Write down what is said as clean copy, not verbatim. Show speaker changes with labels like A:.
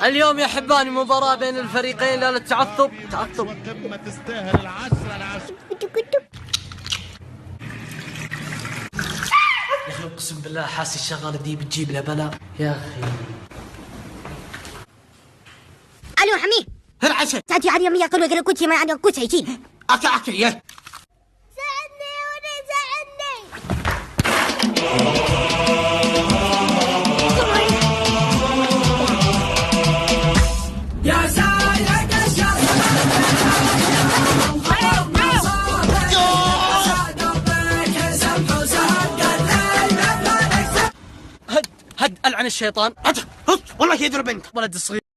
A: اليوم يا حباني مباراة بين الفريقين، لا للتعصب تعصب.
B: قمة تستاهل العشرة.
A: يا اخي اقسم بالله حاسس الشغالة دي بتجيب له بلاء يا اخي.
C: الو حميد،
D: 很安全。
C: 咱去阿里米亚跟那个过去嘛，俺过去去。
D: أكل يا
C: ساعدني ولي ساعدني.
E: يا سايق الشر
A: هد العن الشيطان.
D: والله يضرب انت
A: ولد الصغير.